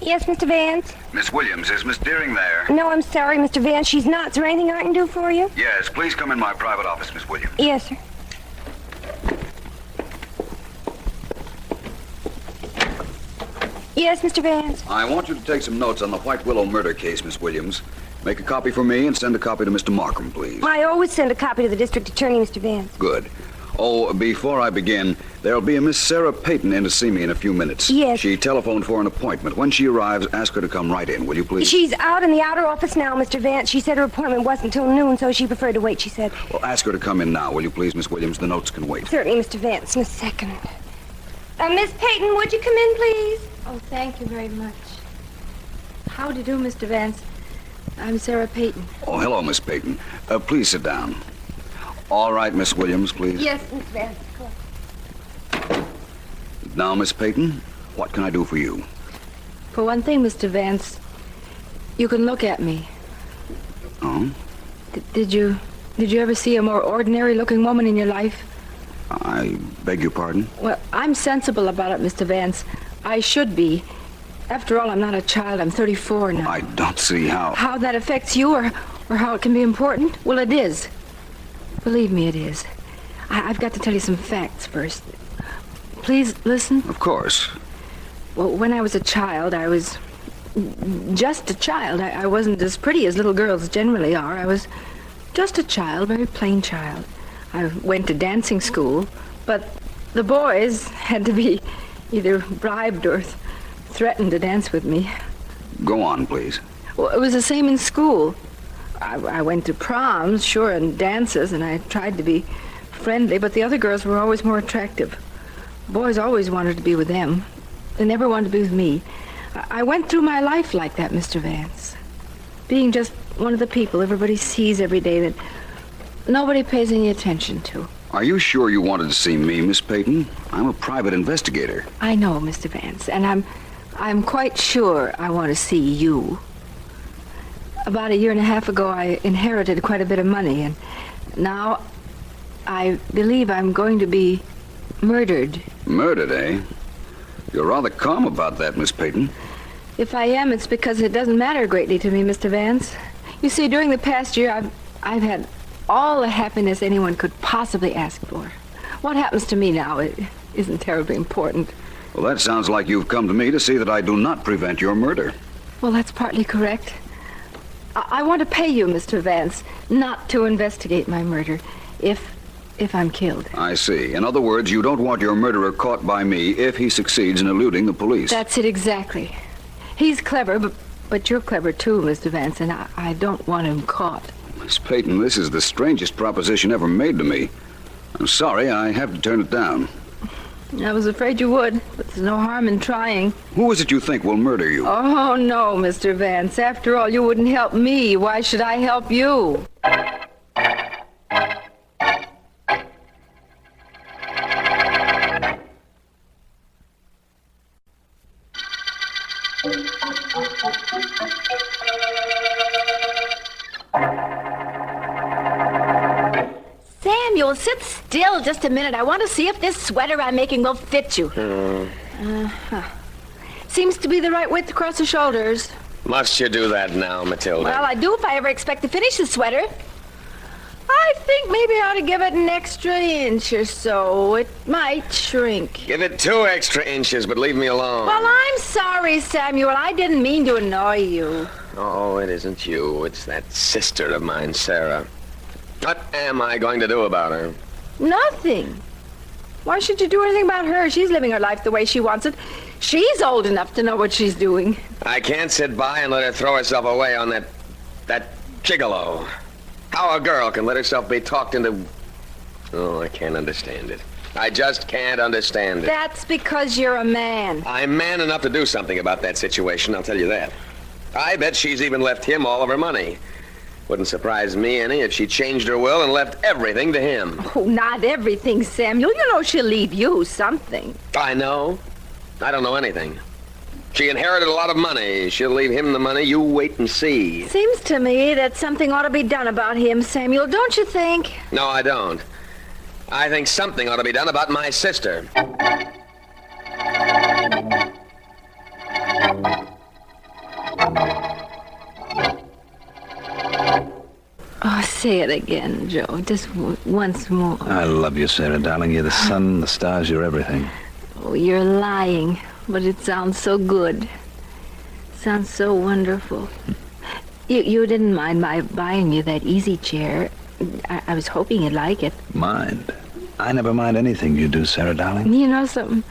Yes, Mr. Vance? Miss Williams, is Miss Deering there? No, I'm sorry, Mr. Vance. She's not. Is there anything I can do for you? Yes, please come in my private office, Miss Williams. Yes, sir. Yes, Mr. Vance? I want you to take some notes on the White Willow murder case, Miss Williams. Make a copy for me and send a copy to Mr. Markham, please. I always send a copy to the district attorney, Mr. Vance. Good. Oh, before I begin, there'll be a Miss Sarah Payton in to see me in a few minutes. Yes. She telephoned for an appointment. When she arrives, ask her to come right in, will you please? She's out in the outer office now, Mr. Vance. She said her appointment wasn't till noon, so she preferred to wait, she said. Well, ask her to come in now, will you please, Miss Williams? The notes can wait. Certainly, Mr. Vance, in a second. Miss Payton, would you come in, please? Oh, thank you very much. How do you do, Mr. Vance? I'm Sarah Payton. Oh, hello, Miss Payton. Please sit down. All right, Miss Williams, please. Yes, Miss Vance. Now, Miss Payton, what can I do for you? For one thing, Mr. Vance, you can look at me. Oh? Did you ever see a more ordinary-looking woman in your life? I beg your pardon? Well, I'm sensible about it, Mr. Vance. I should be. After all, I'm not a child. I'm 34 now. I don't see how. How that affects you or how it can be important? Well, it is. Believe me, it is. I've got to tell you some facts first. Please listen. Of course. Well, when I was a child, I was just a child. I wasn't as pretty as little girls generally are. I was just a child, very plain child. I went to dancing school, but the boys had to be either bribed or threatened to dance with me. Go on, please. Well, it was the same in school. I went to proms, sure, and dances, and I tried to be friendly, but the other girls were always more attractive. Boys always wanted to be with them. They never wanted to be with me. I went through my life like that, Mr. Vance. Being just one of the people everybody sees every day that nobody pays any attention to. Are you sure you wanted to see me, Miss Payton? I'm a private investigator. I know, Mr. Vance, and I'm quite sure I want to see you. About a year and a half ago, I inherited quite a bit of money, and now I believe I'm going to be murdered. Murdered, eh? You're rather calm about that, Miss Payton. If I am, it's because it doesn't matter greatly to me, Mr. Vance. You see, during the past year, I've had all the happiness anyone could possibly ask for. What happens to me now, it isn't terribly important. Well, that sounds like you've come to me to see that I do not prevent your murder. Well, that's partly correct. I want to pay you, Mr. Vance, not to investigate my murder, if I'm killed. I see. In other words, you don't want your murderer caught by me if he succeeds in eluding the police. That's it exactly. He's clever, but you're clever too, Mr. Vance, and I don't want him caught. Miss Payton, this is the strangest proposition ever made to me. I'm sorry, I have to turn it down. I was afraid you would, but there's no harm in trying. Who is it you think will murder you? Oh, no, Mr. Vance. After all, you wouldn't help me. Why should I help you? Samuel, sit still just a minute. I want to see if this sweater I'm making will fit you. Seems to be the right width across the shoulders. Must you do that now, Matilda? Well, I do if I ever expect to finish the sweater. I think maybe I ought to give it an extra inch or so. It might shrink. Give it 2 extra inches, but leave me alone. Well, I'm sorry, Samuel. I didn't mean to annoy you. Oh, it isn't you. It's that sister of mine, Sarah. What am I going to do about her? Nothing. Why should you do anything about her? She's living her life the way she wants it. She's old enough to know what she's doing. I can't sit by and let her throw herself away on that gigolo. How a girl can let herself be talked into... Oh, I can't understand it. I just can't understand it. That's because you're a man. I'm man enough to do something about that situation, I'll tell you that. I bet she's even left him all of her money. Wouldn't surprise me any if she changed her will and left everything to him. Oh, not everything, Samuel. You know she'll leave you something. I know. I don't know anything. She inherited a lot of money. She'll leave him the money. You wait and see. Seems to me that something ought to be done about him, Samuel, don't you think? No, I don't. I think something ought to be done about my sister. Oh, say it again, Joe. Just once more. I love you, Sarah, darling. You're the sun, the stars, you're everything. Oh, you're lying, but it sounds so good. Sounds so wonderful. You didn't mind my buying you that easy chair. I was hoping you'd like it. Mind? I never mind anything you do, Sarah, darling. You know something?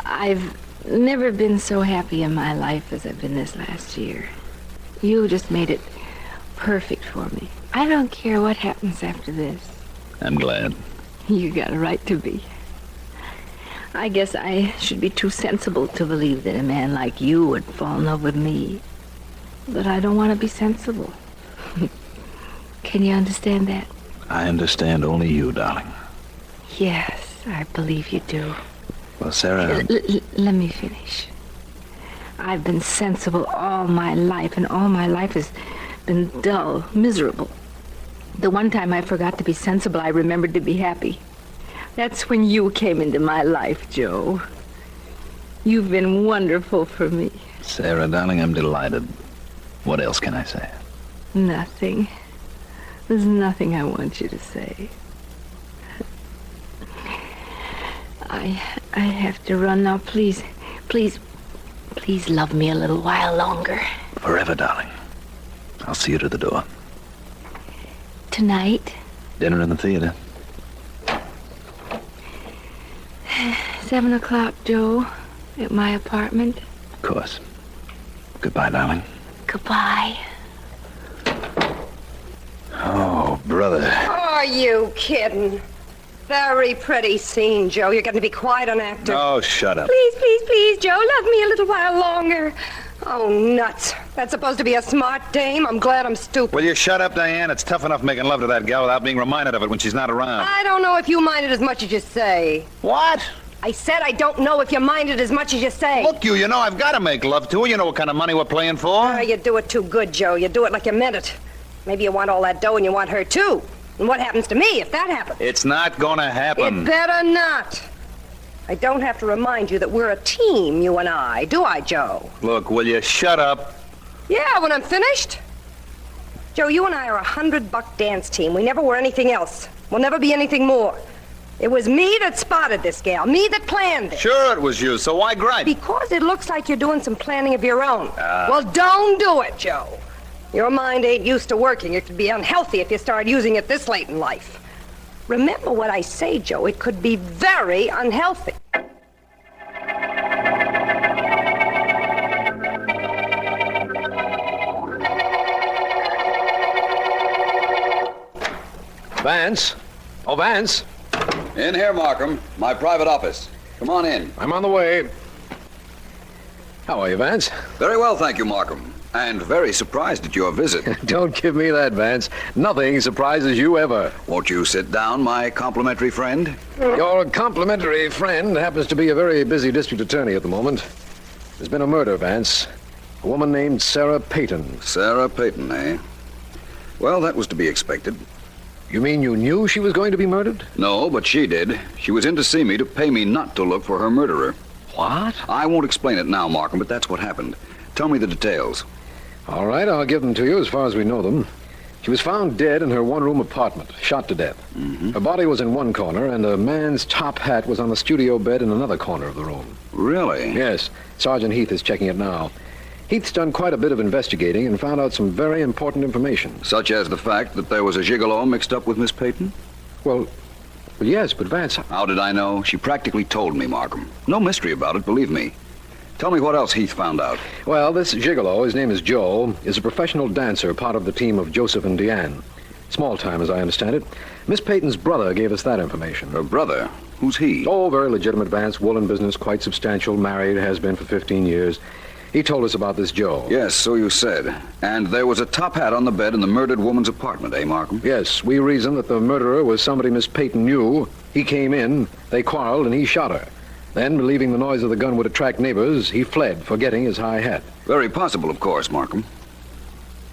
I've never been so happy in my life as I've been this last year. You just made it perfect for me. I don't care what happens after this. I'm glad. You got a right to be. I guess I should be too sensible to believe that a man like you would fall in love with me. But I don't want to be sensible. Can you understand that? I understand only you, darling. Yes, I believe you do. Well, Sarah... Let me finish. I've been sensible all my life, and all my life has been dull, miserable. The one time I forgot to be sensible, I remembered to be happy. That's when you came into my life, Joe. You've been wonderful for me. Sarah, darling, I'm delighted. What else can I say? Nothing. There's nothing I want you to say. I have to run now. Please love me a little while longer. Forever, darling. I'll see you to the door. Tonight? Dinner in the theater. 7 o'clock, Joe, at my apartment. Of course. Goodbye, darling. Goodbye. Oh, brother. Are you kidding? Very pretty scene, Joe. You're going to be quite an actor. Oh, shut up. Please, Joe, love me a little while longer. Oh, nuts. That's supposed to be a smart dame. I'm glad I'm stupid. Will you shut up, Diane? It's tough enough making love to that gal without being reminded of it when she's not around. I don't know if you mind it as much as you say. What? I said I don't know if you mind it as much as you say. Look, you know I've got to make love to her. You know what kind of money we're playing for? Oh, you do it too good, Joe. You do it like you meant it. Maybe you want all that dough and you want her, too. And what happens to me if that happens? It's not gonna happen. It better not. I don't have to remind you that we're a team, you and I. Do I, Joe? Look, will you shut up? Yeah, when I'm finished. Joe, you and I are a $100 dance team. We never were anything else. We'll never be anything more. It was me that spotted this gal. Me that planned it. Sure it was you, so why gripe? Because it looks like you're doing some planning of your own. Well, don't do it, Joe. Your mind ain't used to working. It could be unhealthy if you start using it this late in life. Remember what I say, Joe. It could be very unhealthy. Vance? Oh, Vance. In here, Markham. My private office. Come on in. I'm on the way. How are you, Vance? Very well, thank you, Markham. And very surprised at your visit. Don't give me that, Vance. Nothing surprises you ever. Won't you sit down, my complimentary friend? Your complimentary friend happens to be a very busy district attorney at the moment. There's been a murder, Vance. A woman named Sarah Peyton. Sarah Peyton, eh? Well, that was to be expected. You mean you knew she was going to be murdered? No, but she did. She was in to see me to pay me not to look for her murderer. What? I won't explain it now, Markham, but that's what happened. Tell me the details. All right, I'll give them to you as far as we know them. She was found dead in her one-room apartment, shot to death. Mm-hmm. Her body was in one corner, and a man's top hat was on the studio bed in another corner of the room. Really? Yes, Sergeant Heath is checking it now. Heath's done quite a bit of investigating and found out some very important information. Such as the fact that there was a gigolo mixed up with Miss Peyton? Well, yes, but Vance... How did I know? She practically told me, Markham. No mystery about it, believe me. Tell me what else Heath found out. Well, this gigolo, his name is Joe, is a professional dancer, part of the team of Joseph and Deanne. Small time, as I understand it. Miss Peyton's brother gave us that information. Her brother? Who's he? Oh, very legitimate, Vance. Woolen business, quite substantial, married, has been for 15 years. He told us about this Joe. Yes, so you said. And there was a top hat on the bed in the murdered woman's apartment, eh, Markham? Yes, we reasoned that the murderer was somebody Miss Peyton knew. He came in, they quarreled, and he shot her. Then, believing the noise of the gun would attract neighbors, he fled, forgetting his high hat. Very possible, of course, Markham.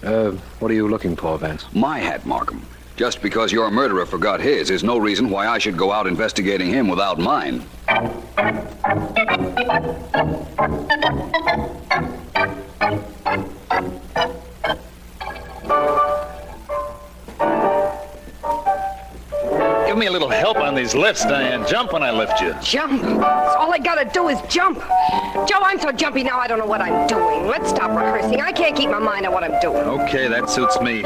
What are you looking for, Vance? My hat, Markham. Just because your murderer forgot his is no reason why I should go out investigating him without mine. Give me a little help on these lifts, Diane. Jump when I lift you. Jump. That's all I gotta do is jump. Joe, I'm so jumpy now I don't know what I'm doing. Let's stop rehearsing. I can't keep my mind on what I'm doing. Okay, that suits me.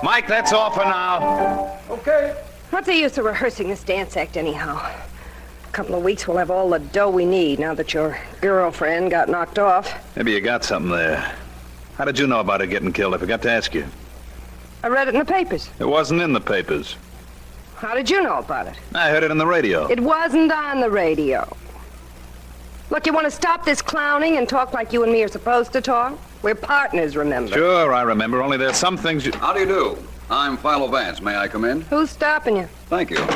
Mike, that's all for now. Okay. What's the use of rehearsing this dance act anyhow? A couple of weeks we'll have all the dough we need now that your girlfriend got knocked off. Maybe you got something there. How did you know about her getting killed? I forgot to ask you. I read it in the papers. It wasn't in the papers. How did you know about it? I heard it on the radio. It wasn't on the radio. Look, you want to stop this clowning and talk like you and me are supposed to talk? We're partners, remember? Sure, I remember. Only there's some things you... How do you do? I'm Philo Vance. May I come in? Who's stopping you? Thank you.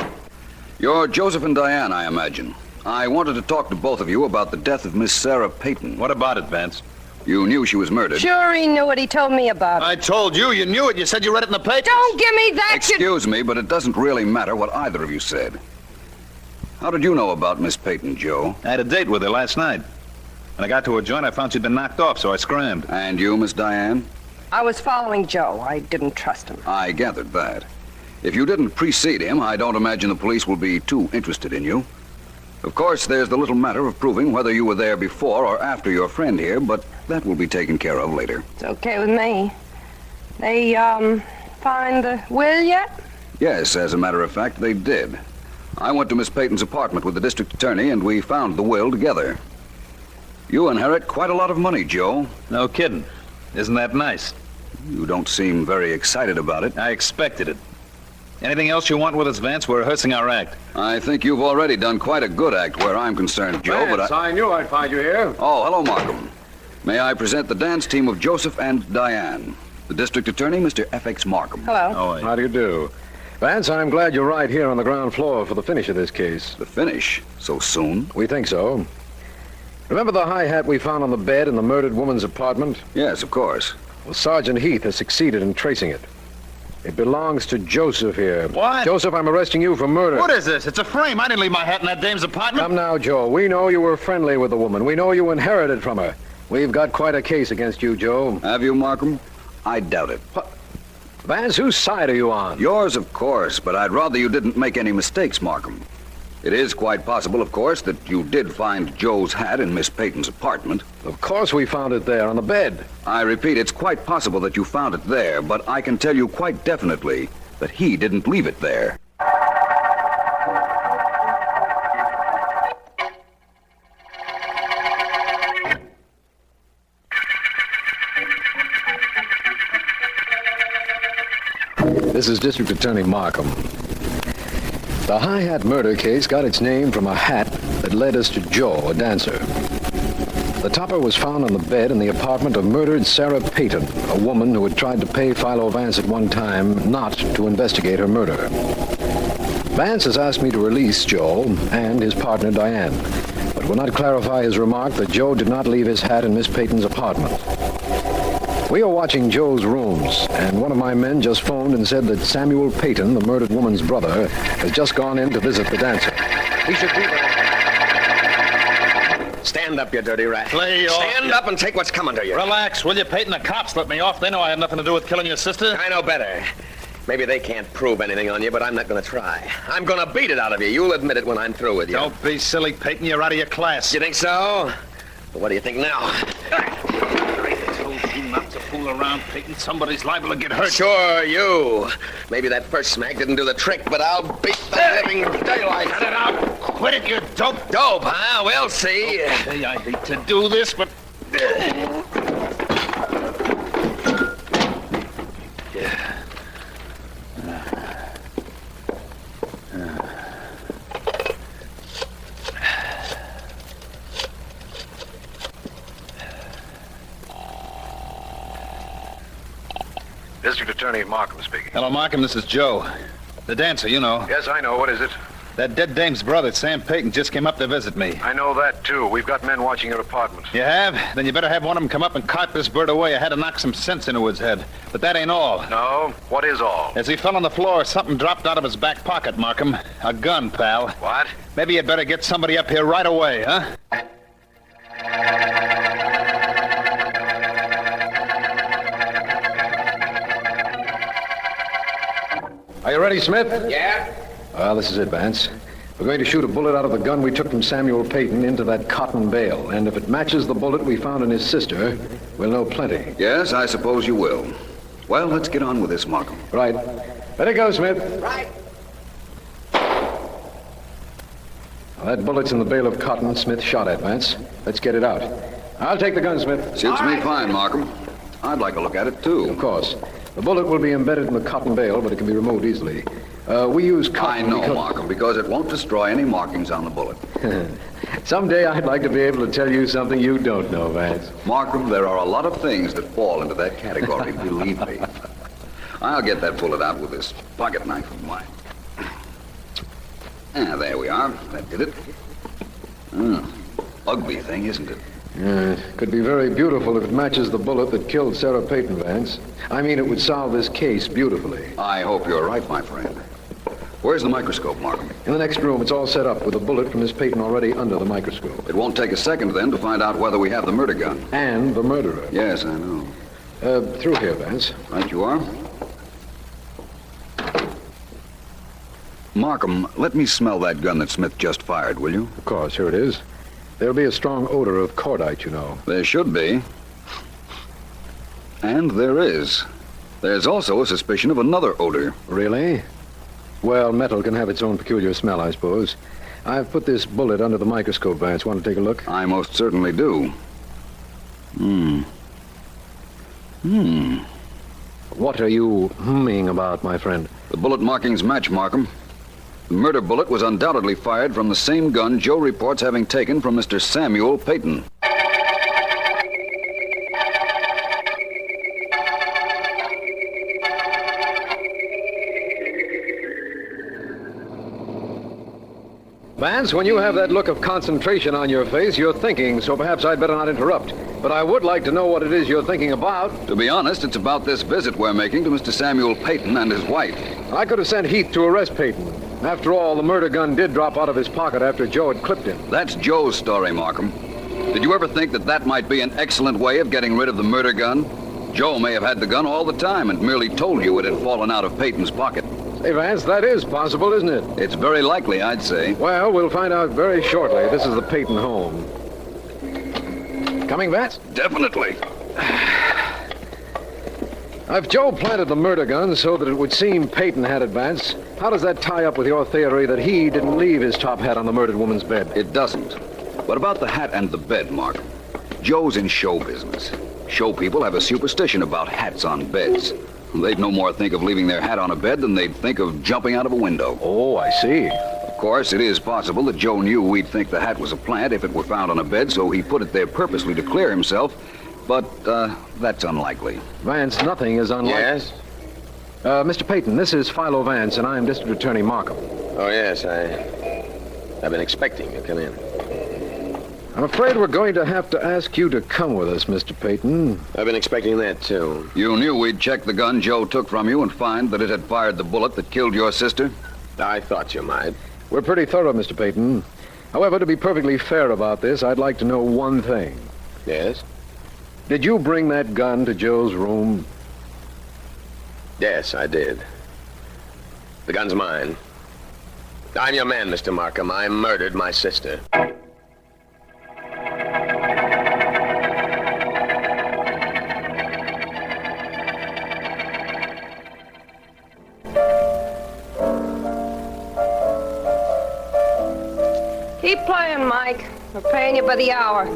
You're Joseph and Diane, I imagine. I wanted to talk to both of you about the death of Miss Sarah Peyton. What about it, Vance? You knew she was murdered. Sure he knew it. He told me about it. I told you. You knew it. You said you read it in the papers. Don't give me that. Excuse me, but it doesn't really matter what either of you said. How did you know about Miss Peyton, Joe? I had a date with her last night. When I got to her joint, I found she'd been knocked off, so I scrammed. And you, Miss Diane? I was following Joe. I didn't trust him. I gathered that. If you didn't precede him, I don't imagine the police will be too interested in you. Of course, there's the little matter of proving whether you were there before or after your friend here, but that will be taken care of later. It's okay with me. They, find the will yet? Yes, as a matter of fact, they did. I went to Miss Peyton's apartment with the district attorney, and we found the will together. You inherit quite a lot of money, Joe. No kidding. Isn't that nice? You don't seem very excited about it. I expected it. Anything else you want with us, Vance? We're rehearsing our act. I think you've already done quite a good act where I'm concerned, Joe, Vance, I knew I'd find you here. Oh, hello, Markham. May I present the dance team of Joseph and Diane. The district attorney, Mr. F.X. Markham. Hello. Oh, How do you do? Vance, I'm glad you're right here on the ground floor for the finish of this case. The finish? So soon? We think so. Remember the high hat we found on the bed in the murdered woman's apartment? Yes, of course. Well, Sergeant Heath has succeeded in tracing it. It belongs to Joseph here. What? Joseph, I'm arresting you for murder. What is this? It's a frame. I didn't leave my hat in that dame's apartment. Come now, Joe. We know you were friendly with the woman. We know you inherited from her. We've got quite a case against you, Joe. Have you, Markham? I doubt it. Vance, whose side are you on? Yours, of course, but I'd rather you didn't make any mistakes, Markham. It is quite possible, of course, that you did find Joe's hat in Miss Peyton's apartment. Of course we found it there on the bed. I repeat, it's quite possible that you found it there, but I can tell you quite definitely that he didn't leave it there. This is District Attorney Markham. The High Hat murder case got its name from a hat that led us to Joe, a dancer. The topper was found on the bed in the apartment of murdered Sarah Peyton, a woman who had tried to pay Philo Vance at one time not to investigate her murder. Vance has asked me to release Joe and his partner Diane, but will not clarify his remark that Joe did not leave his hat in Miss Peyton's apartment. We are watching Joe's rooms, and one of my men just phoned and said that Samuel Peyton, the murdered woman's brother, has just gone in to visit the dancer. He should be there. Stand up, you dirty rat. Lay off. Stand up and take what's coming to you. Relax, will you, Peyton? The cops let me off. They know I had nothing to do with killing your sister. I know better. Maybe they can't prove anything on you, but I'm not going to try. I'm going to beat it out of you. You'll admit it when I'm through with you. Don't be silly, Peyton. You're out of your class. You think so? Well, what do you think now? I told you not to fool around, Peyton. Somebody's liable to get hurt. Sure, you. Maybe that first smack didn't do the trick, but I'll beat the living daylight. Cut it out. Quit it, you dope. Dope, huh? We'll see. Okay, I hate to do this, but... District Attorney Markham speaking. Hello, Markham. This is Joe. The dancer, you know. Yes, I know. What is it? That dead dame's brother, Sam Payton, just came up to visit me. I know that, too. We've got men watching your apartment. You have? Then you better have one of them come up and cart this bird away. I had to knock some sense into his head. But that ain't all. No? What is all? As he fell on the floor, something dropped out of his back pocket, Markham. A gun, pal. What? Maybe you'd better get somebody up here right away, huh? Are you ready, Smith? Yeah? Well, this is it, Vance. We're going to shoot a bullet out of the gun we took from Samuel Payton into that cotton bale. And if it matches the bullet we found in his sister, we'll know plenty. Yes, I suppose you will. Well, let's get on with this, Markham. Right. Let it go, Smith. Right. Well, that bullet's in the bale of cotton Smith shot at, Vance. Let's get it out. I'll take the gun, Smith. Suits me fine, Markham. I'd like a look at it, too. Of course. The bullet will be embedded in the cotton bale, but it can be removed easily. We use I cotton know, because... Markham, because it won't destroy any markings on the bullet. Someday I'd like to be able to tell you something you don't know, Vance. Markham, there are a lot of things that fall into that category, believe me. I'll get that bullet out with this pocket knife of mine. Ah, there we are. That did it. Ugly thing, isn't it? Could be very beautiful if it matches the bullet that killed Sarah Payton, Vance. I mean, it would solve this case beautifully. I hope you're right, my friend. Where's the microscope, Markham? In the next room, it's all set up with a bullet from Miss Payton already under the microscope. It won't take a second, then, to find out whether we have the murder gun. And the murderer. Yes, I know. Through here, Vance. Right you are. Markham, let me smell that gun that Smith just fired, will you? Of course, here it is. There'll be a strong odor of cordite, you know. There should be. And there is. There's also a suspicion of another odor. Really? Well, metal can have its own peculiar smell, I suppose. I've put this bullet under the microscope, Vance. Want to take a look? I most certainly do. What are you humming about, my friend? The bullet markings match, Markham. The murder bullet was undoubtedly fired from the same gun Joe reports having taken from Mr. Samuel Payton. Vance, when you have that look of concentration on your face, you're thinking, so perhaps I'd better not interrupt. But I would like to know what it is you're thinking about. To be honest, it's about this visit we're making to Mr. Samuel Payton and his wife. I could have sent Heath to arrest Payton. After all, the murder gun did drop out of his pocket after Joe had clipped him. That's Joe's story, Markham. Did you ever think that that might be an excellent way of getting rid of the murder gun? Joe may have had the gun all the time and merely told you it had fallen out of Payton's pocket. Hey, Vance, that is possible, isn't it? It's very likely, I'd say. Well, we'll find out very shortly. This is the Payton home. Coming, Vance? Definitely. If Joe planted the murder gun so that it would seem Payton had it, Vance, how does that tie up with your theory that he didn't leave his top hat on the murdered woman's bed? It doesn't. But about the hat and the bed, Mark. Joe's in show business. Show people have a superstition about hats on beds. They'd no more think of leaving their hat on a bed than they'd think of jumping out of a window. Oh, I see. Of course, it is possible that Joe knew we'd think the hat was a plant if it were found on a bed, so he put it there purposely to clear himself. But, that's unlikely. Vance, nothing is unlikely. Yes? Mr. Payton, this is Philo Vance, and I'm District Attorney Markham. Oh, yes, I've been expecting you. Come in. I'm afraid we're going to have to ask you to come with us, Mr. Payton. I've been expecting that, too. You knew we'd check the gun Joe took from you and find that it had fired the bullet that killed your sister? I thought you might. We're pretty thorough, Mr. Payton. However, to be perfectly fair about this, I'd like to know one thing. Yes? Did you bring that gun to Joe's room? Yes, I did. The gun's mine. I'm your man, Mr. Markham. I murdered my sister. Keep playing, Mike. We're paying you by the hour.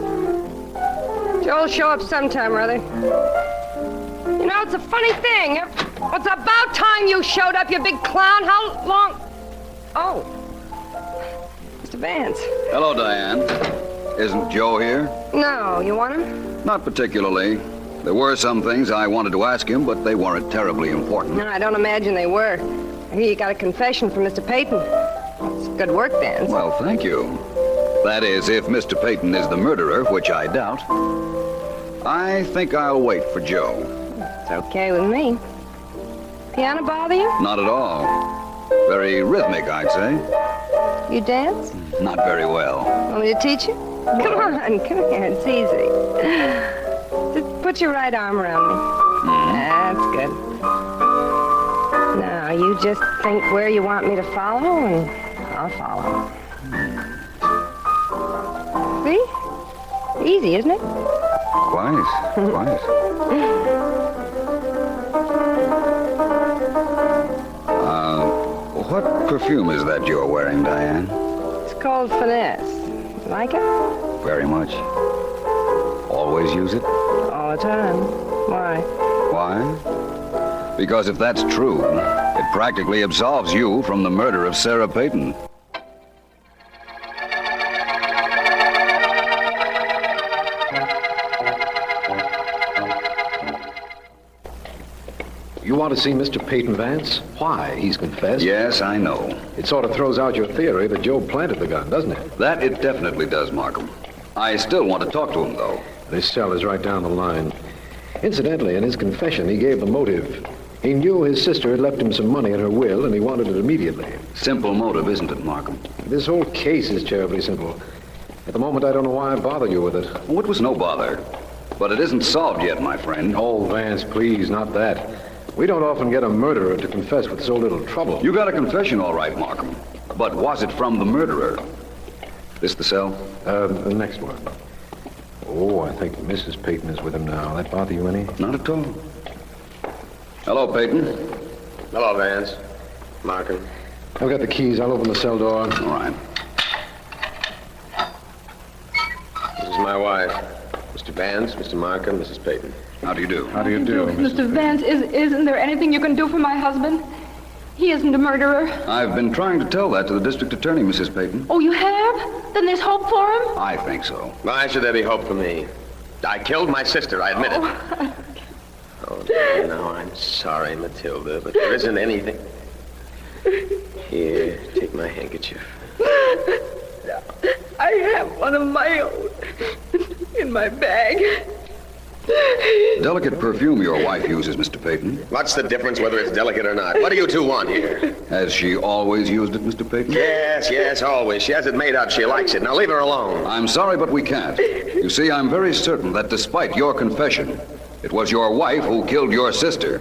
Joe'll show up sometime or other. You know, it's a funny thing. It's about time you showed up, you big clown. How long? Oh. Mr. Vance. Hello, Diane. Isn't Joe here? No, you want him? Not particularly. There were some things I wanted to ask him, but they weren't terribly important. No, I don't imagine they were. I hear you got a confession from Mr. Peyton. It's good work, Vance. Well, thank you. That is, if Mr. Peyton is the murderer, which I doubt. I think I'll wait for Joe. It's okay with me. Piano bother you? Not at all. Very rhythmic, I'd say. You dance? Not very well. Want me to teach you? Come on, come here. It's easy. Just put your right arm around me. That's good. Now, you just think where you want me to follow, and I'll follow. See? Easy, isn't it? Quite. What perfume is that you're wearing, Diane? It's called finesse. Like it? Very much. Always use it? All the time. Why? Why? Because if that's true, it practically absolves you from the murder of Sarah Peyton. You want to see Mr. Peyton, Vance? Why? He's confessed. Yes, I know. It sort of throws out your theory that Joe planted the gun, doesn't it? That it definitely does, Markham. I still want to talk to him, though. This cell is right down the line. Incidentally, in his confession, he gave the motive. He knew his sister had left him some money in her will, and he wanted it immediately. Simple motive, isn't it, Markham? This whole case is terribly simple. At the moment, I don't know why I bother you with it. Oh, it was no bother. But it isn't solved yet, my friend. Oh, Vance, please, not that. We don't often get a murderer to confess with so little trouble. You got a confession, all right, Markham. But was it from the murderer? This the cell? The next one. Oh, I think Mrs. Peyton is with him now. That bother you any? Not at all. Hello, Peyton. Hello, Vance. Markham. I've got the keys. I'll open the cell door. All right. This is my wife. Mr. Vance, Mr. Markham, Mrs. Peyton. How do you do? How do you do, Mr. Vance, isn't there anything you can do for my husband? He isn't a murderer. I've been trying to tell that to the district attorney, Mrs. Peyton. Oh, you have? Then there's hope for him? I think so. Why should there be hope for me? I killed my sister, I admit it. Oh, dear, no, I'm sorry, Matilda, but there isn't anything. Here, take my handkerchief. I have one of my own in my bag. Delicate perfume your wife uses, Mr. Peyton. What's the difference whether it's delicate or not? What do you two want here? Has she always used it, Mr. Peyton? Yes, always. She has it made out she likes it. Now leave her alone. I'm sorry, but we can't. You see, I'm very certain that despite your confession, it was your wife who killed your sister.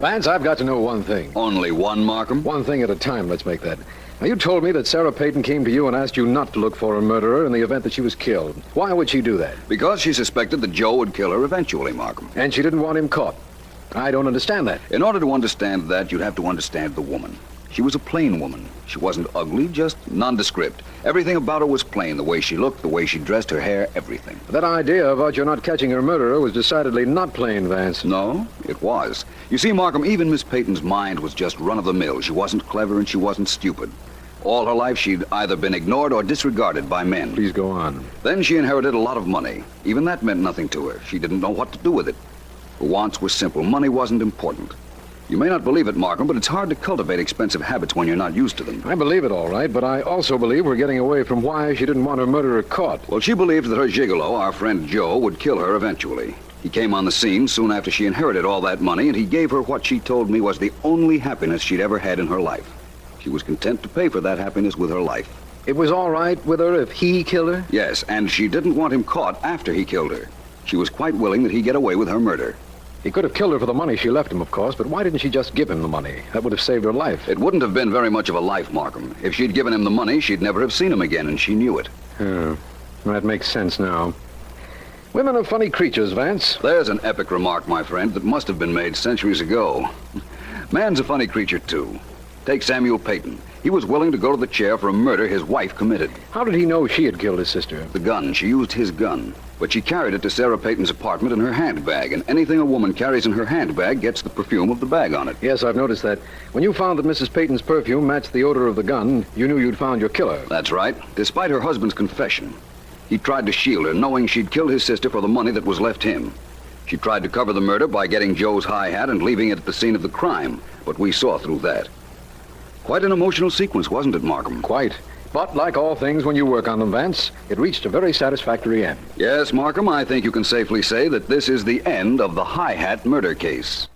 Vance, I've got to know one thing. Only one, Markham? One thing at a time, let's make that. Now, you told me that Sarah Peyton came to you and asked you not to look for a murderer in the event that she was killed. Why would she do that? Because she suspected that Joe would kill her eventually, Markham. And she didn't want him caught. I don't understand that. In order to understand that, you'd have to understand the woman. She was a plain woman. She wasn't ugly, just nondescript. Everything about her was plain. The way she looked, the way she dressed, her hair, everything. That idea about you not catching her murderer was decidedly not plain, Vance. No, it was. You see, Markham, even Miss Peyton's mind was just run-of-the-mill. She wasn't clever and she wasn't stupid. All her life, she'd either been ignored or disregarded by men. Please go on. Then she inherited a lot of money. Even that meant nothing to her. She didn't know what to do with it. Her wants were simple. Money wasn't important. You may not believe it, Markham, but it's hard to cultivate expensive habits when you're not used to them. I believe it, all right, but I also believe we're getting away from why she didn't want her murderer caught. Well, she believed that her gigolo, our friend Joe, would kill her eventually. He came on the scene soon after she inherited all that money, and he gave her what she told me was the only happiness she'd ever had in her life. She was content to pay for that happiness with her life. It was all right with her if he killed her? Yes, and she didn't want him caught after he killed her. She was quite willing that he get away with her murder. He could have killed her for the money she left him, of course, but why didn't she just give him the money? That would have saved her life. It wouldn't have been very much of a life, Markham. If she'd given him the money, she'd never have seen him again, and she knew it. That makes sense now. Women are funny creatures, Vance. There's an epic remark, my friend, that must have been made centuries ago. Man's a funny creature, too. Take Samuel Peyton. He was willing to go to the chair for a murder his wife committed. How did he know she had killed his sister? The gun. She used his gun. But she carried it to Sarah Payton's apartment in her handbag, and anything a woman carries in her handbag gets the perfume of the bag on it. Yes, I've noticed that. When you found that Mrs. Payton's perfume matched the odor of the gun, you knew you'd found your killer. That's right. Despite her husband's confession, he tried to shield her, knowing she'd killed his sister for the money that was left him. She tried to cover the murder by getting Joe's high hat and leaving it at the scene of the crime, but we saw through that. Quite an emotional sequence, wasn't it, Markham? Quite. But like all things when you work on them, Vance, it reached a very satisfactory end. Yes, Markham, I think you can safely say that this is the end of the high hat murder case.